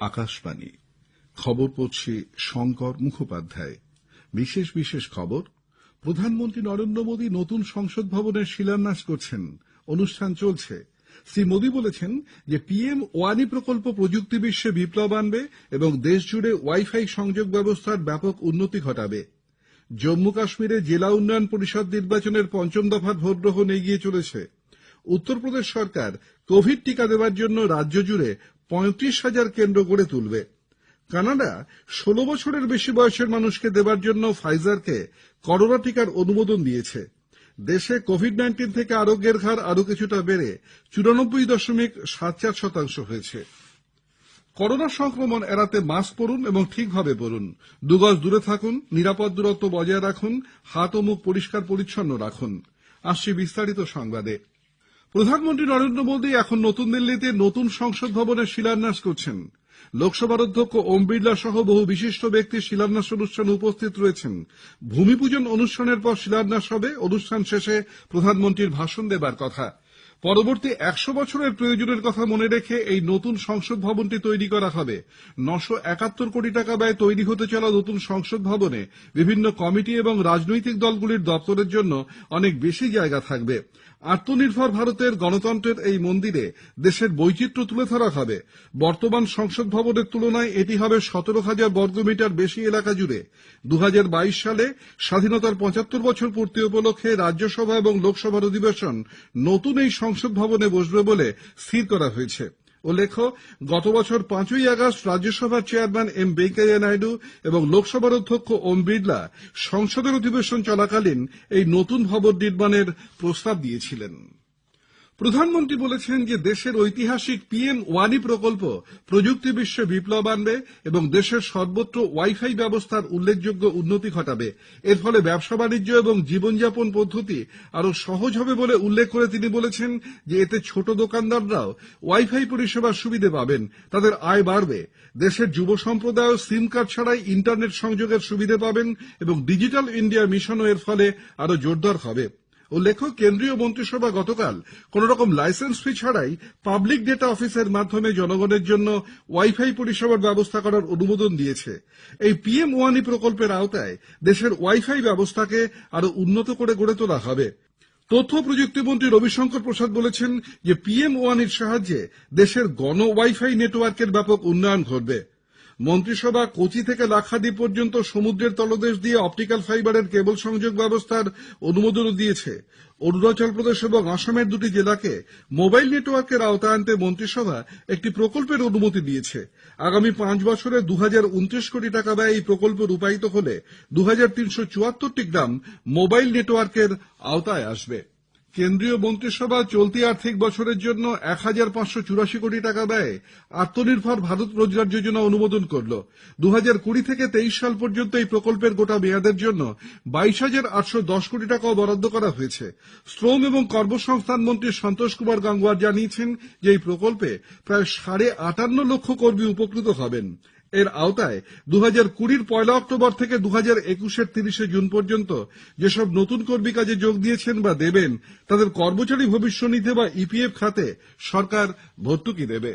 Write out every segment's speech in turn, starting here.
আকাশবাণী খবর পড়ছি শঙ্কর মুখোপাধ্যায়। বিশেষ খবর, প্রধানমন্ত্রী নরেন্দ্র মোদী নতুন সংসদ ভবনের শিলান্যাস করছেন। অনুষ্ঠান চলছে। শ্রী মোদী বলেছেন যে পিএম ওয়ানি প্রকল্প প্রযুক্তি বিশ্বে বিপ্লব আনবে এবং দেশজুড়ে ওয়াইফাই সংযোগ ব্যবস্থার ব্যাপক উন্নতি ঘটাবে। জম্মু কাশ্মীরে জেলা উন্নয়ন পরিষদ নির্বাচনের পঞ্চম দফার ভোটগ্রহণ এগিয়ে চলেছে। উত্তরপ্রদেশ সরকার কোভিড টিকা দেওয়ার জন্য রাজ্য জুড়ে ৩৫,০০০ কেন্দ্র গড়ে তুলবে। কানাডা ১৬ বছরের বেশি বয়সের মানুষকে দেওয়ার জন্য ফাইজারকে করোনা টিকার অনুমোদন দিয়েছে। দেশে কোভিড-১৯ থেকে আরোগ্যের হার আরও কিছুটা বেড়ে ৯৪.৭৪% হয়েছে। করোনা সংক্রমণ এড়াতে মাস্ক পরুন এবং ঠিকভাবে পরুন। ২ গজ দূরে থাকুন, নিরাপদ দূরত্ব বজায় রাখুন, হাত ও মুখ পরিষ্কার পরিচ্ছন্ন রাখুন। আসছে বিস্তারিত সংবাদে। প্রধানমন্ত্রী নরেন্দ্র মোদী এখন নতুন দিল্লিতে নতুন সংসদ ভবনের শিলান্যাস করছেন। লোকসভার অধ্যক্ষ ওম বিড়লা সহ বহু বিশিষ্ট ব্যক্তি শিলান্যাস অনুষ্ঠানে উপস্থিত রয়েছেন। ভূমিপূজন অনুষ্ঠানের পর শিলান্যাস হবে। অনুষ্ঠান শেষে প্রধানমন্ত্রীর ভাষণ দেবার কথা। পরবর্তী ১০০ বছরের প্রয়োজনের কথা মনে রেখে এই নতুন সংসদ ভবনটি তৈরি করা হবে। ৯৭১ কোটি টাকা ব্যয়ে তৈরি হতে চলা নতুন সংসদ ভবনে বিভিন্ন কমিটি এবং রাজনৈতিক দলগুলির দপ্তরের জন্য অনেক বেশি জায়গা থাকবে। আত্মনির্ভর ভারতের গণতন্ত্রের এই মন্দিরে দেশের বৈচিত্র্য তুলে ধরা হবে। বর্তমান সংসদ ভবনের তুলনায় এটি হবে ১৭,০০০ বর্গমিটার বেশি এলাকা জুড়ে। ২০২২ সালে স্বাধীনতার ৭৫ বছর পূর্তি উপলক্ষে রাজ্যসভা এবং লোকসভার অধিবেশন নতুন এই সংসদ ভবনে বসবে বলে স্থির করা হয়েছে। উল্লেখ্য, গত বছর ৫ই আগস্ট রাজ্যসভার চেয়ারম্যান এম ভেঙ্কাইয়া নাইডু এবং লোকসভার অধ্যক্ষ ওম বিড়লা সংসদের অধিবেশন চলাকালীন এই নতুন ভবন নির্মাণের প্রস্তাব দিয়েছিলেন। প্রধানমন্ত্রী বলেছেন যে দেশের ঐতিহাসিক পিএম ওয়ানি প্রকল্প প্রযুক্তি বিশ্বে বিপ্লব আনবে এবং দেশের সর্বত্র ওয়াইফাই ব্যবস্থার উল্লেখযোগ্য উন্নতি ঘটাবে। এর ফলে ব্যবসা বাণিজ্য এবং জীবনযাপন পদ্ধতি আরও সহজ হবে বলে উল্লেখ করে তিনি বলেছেন যে এতে ছোট দোকানদাররাও ওয়াইফাই পরিষেবার সুবিধে পাবেন, তাদের আয় বাড়বে। দেশের যুব সম্প্রদায়ও সিম কার্ড ছাড়াই ইন্টারনেট সংযোগের সুবিধে পাবেন এবং ডিজিটাল ইন্ডিয়া মিশনও এর ফলে আরও জোরদার হবে। উল্লেখ্য, কেন্দ্রীয় মন্ত্রিসভা গতকাল কোনরকম লাইসেন্স ফি ছাড়াই পাবলিক ডেটা অফিসের মাধ্যমে জনগণের জন্য ওয়াইফাই পরিষেবার ব্যবস্থা করার অনুমোদন দিয়েছে। এই পিএম ওয়ানি প্রকল্পের আওতায় দেশের ওয়াইফাই ব্যবস্থাকে আরও উন্নত করে গড়ে তোলা হবে। তথ্য প্রযুক্তিমন্ত্রী রবিশঙ্কর প্রসাদ বলেছেন যে পিএম ওয়ানির সাহায্যে দেশের গণ ওয়াইফাই নেটওয়ার্কের ব্যাপক উন্নয়ন ঘটবে। মন্ত্রিসভা কোচি থেকে লাক্ষাদ্বীপ পর্যন্ত সমুদ্রের তলদেশ দিয়ে অপটিক্যাল ফাইবারের কেবল সংযোগ ব্যবস্থার অনুমোদন দিয়েছে। অরুণাচল প্রদেশ এবং আসামের ২টি জেলাকে মোবাইল নেটওয়ার্কের আওতায় আনতে মন্ত্রিসভা একটি প্রকল্পের অনুমতি দিয়েছে। আগামী ৫ বছরে ২০২৯ কোটি টাকা ব্যয়ে এই প্রকল্প রূপায়িত হলে ২৩৭৪টি গ্রাম মোবাইল নেটওয়ার্কের আওতায় আসবে। কেন্দ্রীয় মন্ত্রিসভা চলতি আর্থিক বছরের জন্য ১৫৮৪ কোটি টাকা ব্যয়ে আত্মনির্ভর ভারত রোজগার যোজনা অনুমোদন করল। ২০২০ থেকে ২৩ সাল পর্যন্ত এই প্রকল্পের গোটা মেয়াদের জন্য ২২,৮১০ কোটি টাকাও বরাদ্দ করা হয়েছে। শ্রম এবং কর্মসংস্থান মন্ত্রী সন্তোষ কুমার গঙ্গোয়ার জানিয়েছেন যে এই প্রকল্পে প্রায় ৫৮ লক্ষ কর্মী উপকৃত হবেন। এর আওতায় ২০২০ ১ অক্টোবর থেকে ২০২১ ৩০ জুন পর্যন্ত যেসব নতুন কর্মী কাজে যোগ দিয়েছেন বা দেবেন তাদের কর্মচারী ভবিষ্যনিধি বা ইপিএফ খাতে সরকার ভর্তুকি দেবে।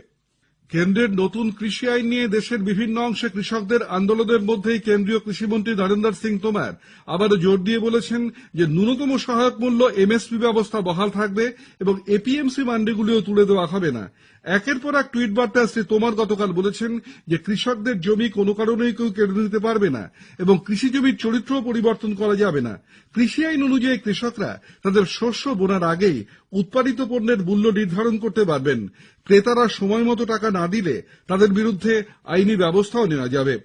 কেন্দ্রের নতুন কৃষি আইন নিয়ে দেশের বিভিন্ন অংশে কৃষকদের আন্দোলনের মধ্যেই কেন্দ্রীয় কৃষিমন্ত্রী নরেন্দ্র সিং তোমর আবারও জোর দিয়ে বলেছেন যে ন্যূনতম সহায়ক মূল্য এমএসপি ব্যবস্থা বহাল থাকবে এবং এপিএমসি মান্ডিগুলিও তুলে দেওয়া হবে না। একের পর এক টুইট বার্তায় শ্রী তোমর গতকাল বলেছেন যে কৃষকদের জমি কোনো কারণেই কেউ কেড়ে নিতে পারবে না এবং কৃষি জমির চরিত্রও পরিবর্তন করা যাবে না। কৃষি আইন অনুযায়ী কৃষকরা তাদের শস্য বোনার আগেই উৎপাদিত পণ্যের মূল্য নির্ধারণ করতে পারবেন। ক্রেতারা সময় মতো টাকা না দিলে তাদের বিরুদ্ধে আইনি ব্যবস্থাও নেওয়া যাবে।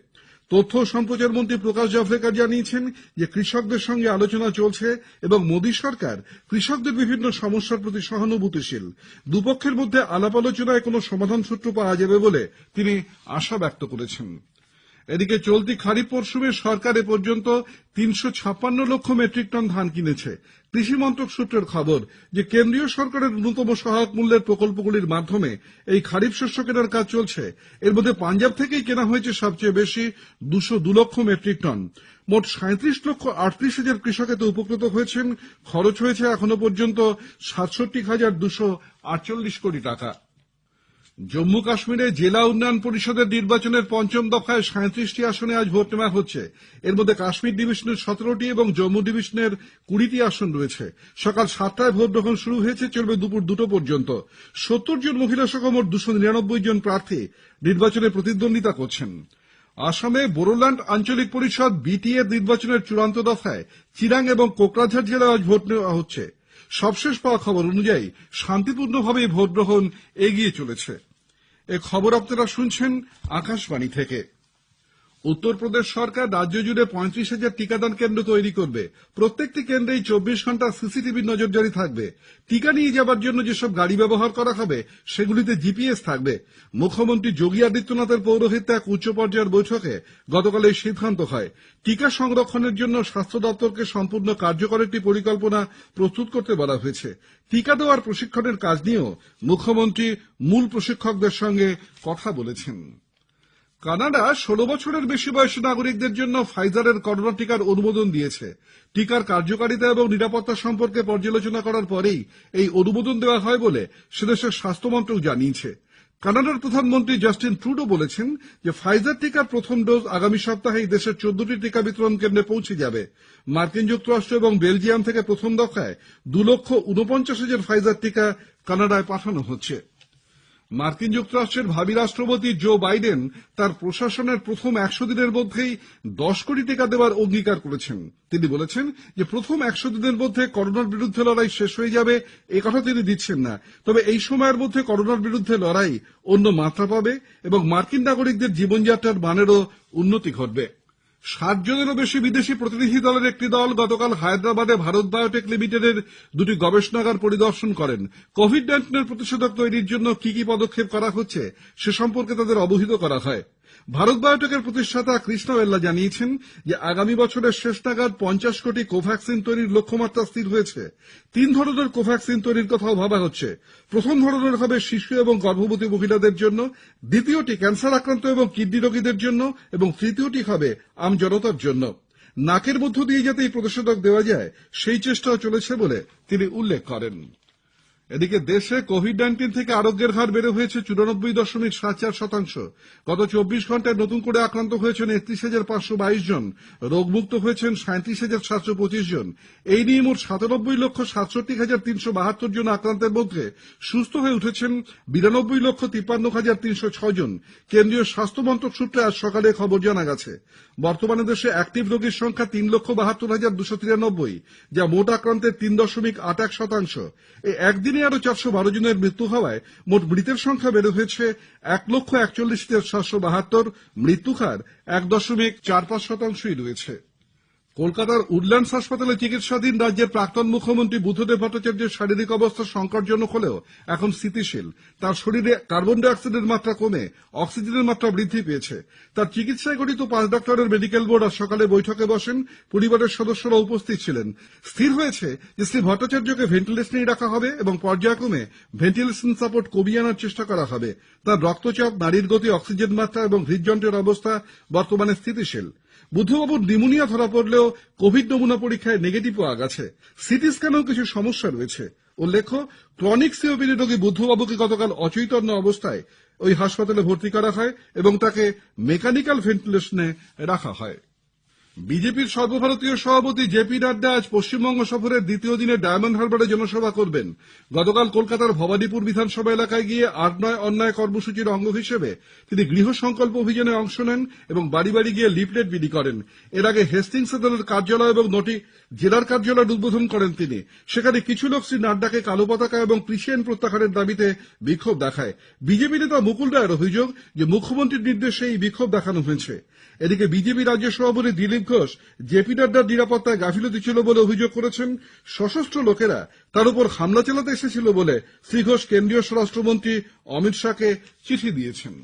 তথ্য ও সম্প্রচার মন্ত্রী প্রকাশ জাভড়েকর জানিয়েছেন যে কৃষকদের সঙ্গে আলোচনা চলছে এবং মোদী সরকার কৃষকদের বিভিন্ন সমস্যার প্রতি সহানুভূতিশীল। দুপক্ষের মধ্যে আলাপ আলোচনায় কোনো সমাধান সূত্র পাওয়া যাবে বলে তিনি আশা ব্যক্ত করেছেন। এদিকে চলতি খারিফ মরশুমে সরকার এ পর্যন্ত ৩৫৬ লক্ষ মেট্রিক টন ধান কিনেছে। কৃষি মন্ত্রক সূত্রের খবর যে কেন্দ্রীয় সরকারের ন্যূনতম সহায়ক মূল্যের প্রকল্পগুলির মাধ্যমে এই খারিফ শস্য কেনার কাজ চলছে। এর মধ্যে পাঞ্জাব থেকেই কেনা হয়েছে সবচেয়ে বেশি ২০২ লক্ষ মেট্রিক টন। মোট ৩৭,৩৮,০০০ কৃষক এতে উপকৃত হয়েছেন। খরচ হয়েছে এখনো পর্যন্ত ৬৭,২৪৮ কোটি টাকা। জম্মু কাশ্মীরে জেলা উন্নয়ন পরিষদের নির্বাচনের পঞ্চম দফায় 37টি আসনে আজ ভোট নেওয়া হচ্ছে। এর মধ্যে কাশ্মীর ডিভিশনের 17টি এবং জম্মু ডিভিশনের 20টি আসন রয়েছে। সকাল 7টায় ভোট গ্রহণ শুরু হয়েছে, চলবে দুপুর 2টো পর্যন্ত। 70 জন মহিলা সহ মোট 299 জন প্রার্থী নির্বাচনে প্রতিদ্বন্দ্বিতা করছেন। আসামে বোড়োল্যান্ড আঞ্চলিক পরিষদ BTA এর নির্বাচনের চূড়ান্ত দফায় চিরাং এবং কোকরাঝাড় জেলায় আজ ভোট নেওয়া হচ্ছে। সবশেষ পাওয়া খবর অনুযায়ী শান্তিপূর্ণভাবে ভোট গ্রহণ এগিয়ে চলেছে। এ খবর আপনারা শুনছেন আকাশবাণী থেকে। উত্তরপ্রদেশ সরকার রাজ্য জুড়ে 35,000 টিকাদান কেন্দ্র তৈরি করবে। প্রত্যেকটি কেন্দ্রেই 24 ঘন্টা CCTV নজরদারি থাকবে। টিকা নিয়ে যাবার জন্য যেসব গাড়ি ব্যবহার করা হবে সেগুলিতে GPS থাকবে। মুখ্যমন্ত্রী যোগী আদিত্যনাথের পৌরোহিত্যে এক উচ্চ পর্যায়ের বৈঠকে গতকাল এই সিদ্ধান্ত হয়। টিকা সংরক্ষণের জন্য স্বাস্থ্য দপ্তরকে সম্পূর্ণ কার্যকর একটি পরিকল্পনা প্রস্তুত করতে বলা হয়েছে। টিকা দেওয়ার প্রশিক্ষণের কাজ নিয়েও মুখ্যমন্ত্রী মূল প্রশিক্ষকদের সঙ্গে কথা বলেছেন। কানাডা 16 বছরের বেশি বয়সী নাগরিকদের জন্য ফাইজারের করোনা টিকার অনুমোদন দিয়েছে। টিকার কার্যকারিতা এবং নিরাপত্তা সম্পর্কে পর্যালোচনা করার পরেই এই অনুমোদন দেওয়া হয় বলে সেদেশের স্বাস্থ্য মন্ত্রক জানিয়েছে। কানাডার প্রধানমন্ত্রী জাস্টিন ট্রুডো বলেছেন যে ফাইজার টিকার প্রথম ডোজ আগামী সপ্তাহেই দেশের 14টি টিকা বিতরণ কেন্দ্রে পৌঁছে যাবে। মার্কিন যুক্তরাষ্ট্র এবং বেলজিয়াম থেকে প্রথম দফায় 2,49,000 ফাইজার টিকা কানাডায় পাঠানো হচ্ছে। মার্কিন যুক্তরাষ্ট্রের ভাবী রাষ্ট্রপতি জো বাইডেন তার প্রশাসনের প্রথম 100 দিনের মধ্যেই 10 কোটি টিকা দেওয়ার অঙ্গীকার করেছেন। তিনি বলেছেন যে প্রথম 100 দিনের মধ্যে করোনার বিরুদ্ধে লড়াই শেষ হয়ে যাবে একথা তিনি দিচ্ছেন না, তবে এই সময়ের মধ্যে করোনার বিরুদ্ধে লড়াই অন্য মাত্রা পাবে এবং মার্কিন নাগরিকদের জীবনযাত্রার মানেরও উন্নতি ঘটবে। 60 জনেরও বেশি বিদেশি প্রতিনিধি দলের একটি দল গতকাল হায়দ্রাবাদে ভারত বায়োটেক লিমিটেডের 2টি গবেষণাগার পরিদর্শন করেন। কোভিড-19 প্রতিষেধক তৈরির জন্য কি কি পদক্ষেপ করা হচ্ছে সে সম্পর্কে তাদের অবহিত করা হয়। ভারত বায়োটেকের প্রতিষ্ঠাতা কৃষ্ণ বেল্লা জানিয়েছেন যে আগামী বছরের শেষ নাগাদ 50 কোটি কোভ্যাক্সিন তৈরির লক্ষ্যমাত্রা স্থির হয়েছে। 3 ধরনের কোভ্যাক্সিন তৈরির কথাও ভাবা হচ্ছে। প্রথম ধরনের হবে শিশু এবং গর্ভবতী মহিলাদের জন্য, দ্বিতীয়টি ক্যান্সার আক্রান্ত এবং কিডনি রোগীদের জন্য এবং তৃতীয়টি হবে আমজনতার জন্য। নাকের মধ্য দিয়ে যাতে এই প্রতিষেধক দেওয়া যায় সেই চেষ্টাও চলেছে বলে তিনি উল্লেখ করেন। এদিকে দেশে কোভিড-19 থেকে আরোগ্যের হার বেড়ে হয়েছে 94.74%। গত 24 ঘন্টায় নতুন করে আক্রান্ত হয়েছেন 31,522 জন, রোগমুক্ত হয়েছেন 37,725 জন। এই নিয়ে মোট 97,67,372 জন আক্রান্তের মধ্যে সুস্থ হয়ে উঠেছেন 92,53,306 জন। কেন্দ্রীয় স্বাস্থ্য মন্ত্রক সূত্রে আজ সকালে খবর জানা গেছে। বর্তমানে দেশে অ্যাক্টিভ রোগীর সংখ্যা 3,72,293, যা মোট আক্রান্তের 3.81%। একদিনে আরো 412 জনের মৃত্যু হওয়ায় মোট মৃতের সংখ্যা বেড়ে হয়েছে 1,41,772। মৃত্যুর হার 1.45% রয়েছে। কলকাতার উডল্যান্ডস হাসপাতালে চিকিৎসাধীন রাজ্যের প্রাক্তন মুখ্যমন্ত্রী বুদ্ধদেব ভট্টাচার্যের শারীরিক অবস্থা সংকটজনক হলেও এখন স্থিতিশীল। তার শরীরে কার্বন ডাই অক্সাইডের মাত্রা কমে অক্সিজেনের মাত্রা বৃদ্ধি পেয়েছে। তার চিকিৎসায় গঠিত 5 ডক্টরের মেডিকেল বোর্ড আজ সকালে বৈঠকে বসেন। পরিবারের সদস্যরা উপস্থিত ছিলেন। স্থির হয়েছে যে শ্রী ভট্টাচার্যকে ভেন্টিলেশনেই রাখা হবে এবং পর্যায়ক্রমে ভেন্টিলেশন সাপোর্ট কমিয়ে আনার চেষ্টা করা হবে। তার রক্তচাপ, নাড়ির গতি, অক্সিজেন মাত্রা এবং হৃদযন্ত্রের অবস্থা বর্তমানে স্থিতিশীল। বুদ্ধবাবুর নিউমোনিয়া ধরা পড়লেও কোভিড নমুনা পরীক্ষায় নেগেটিভ পাওয়া গেছে। সিটি স্ক্যানেও কিছু সমস্যা রয়েছে। উল্লেখ্য, ক্রনিক সিওপিডি রোগী বুদ্ধবাবুকে গতকাল অচৈতন্য অবস্থায় ওই হাসপাতালে ভর্তি করা হয় এবং তাকে মেকানিক্যাল ভেন্টিলেশনে রাখা হয়। বিজেপির সর্বভারতীয় সভাপতি জেপি নাড্ডা আজ পশ্চিমবঙ্গ সফরের দ্বিতীয় দিনে ডায়মন্ড হারবারে জনসভা করবেন। গতকাল কলকাতার ভবানীপুর বিধানসভা এলাকায় গিয়ে ৮ নয় অন্যায় কর্মসূচির অঙ্গ হিসেবে তিনি গৃহ সংকল্প অভিযানে অংশ নেন এবং বাড়ি বাড়ি গিয়ে লিফলেট বিলি করেন। এর আগে হেস্টিংসে দলের কার্যালয় এবং 9টি জেলার কার্যালয় উদ্বোধন করেন তিনি। সেখানে কিছু লোক শ্রী নাড্ডাকে কালো পতাকা এবং কৃষি আইন প্রত্যাহারের দাবিতে বিক্ষোভ দেখায়। বিজেপি নেতা মুকুল রায়ের অভিযোগ যে মুখ্যমন্ত্রীর নির্দেশে এই বিক্ষোভ দেখানো হয়েছে। এদিকে বিজেপি রাজ্য সভাপতি দিলীপ ঘোষ জেপি নাড্ডার নিরাপত্তায় গাফিলতি ছিল বলে অভিযোগ করেছেন। সশস্ত্র লোকেরা তার উপর হামলা চালাতে এসেছিল বলে শ্রী ঘোষ কেন্দ্রীয় স্বরাষ্ট্রমন্ত্রী অমিত শাহকে চিঠি দিয়েছেন।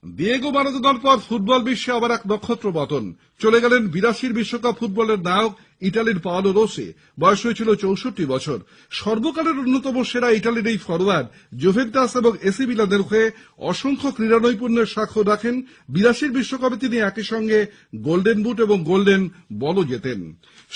দিয়েগো মারাদোনার পর ফুটবল বিশ্বে আবার এক নক্ষত্র পতন। চলে গেলেন 82 বিশ্বকাপ ফুটবলের নায়ক ইটালির পাওলো রোসি। বয়স হয়েছিল 64 বছর। সর্বকালের অন্যতম সেরা ইটালির এই ফরোয়ার্ড জুভেন্টাস এবং এসি মিলানের হয়ে অসংখ্য ক্রীড়া নৈপুণ্যের স্বাক্ষর রাখেন। 82 বিশ্বকাপে তিনি একই সঙ্গে গোল্ডেন বুট এবং গোল্ডেন বলও জেতেন।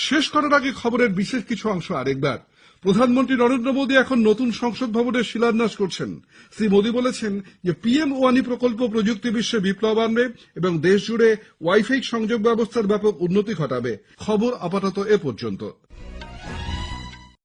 শেষ করার আগে খবরের বিশেষ কিছু অংশ আরেকবার। প্রধানমন্ত্রী নরেন্দ্র মোদী এখন নতুন সংসদ ভবনের শিলান্যাস করছেন। শ্রী মোদী বলেছেন যে PM ওয়ানি প্রকল্প প্রযুক্তি বিশ্বে বিপ্লব আনবে এবং দেশ জুড়ে ওয়াইফাই সংযোগ ব্যবস্থার ব্যাপক উন্নতি ঘটাবে। খবর আপাতত এ পর্যন্ত।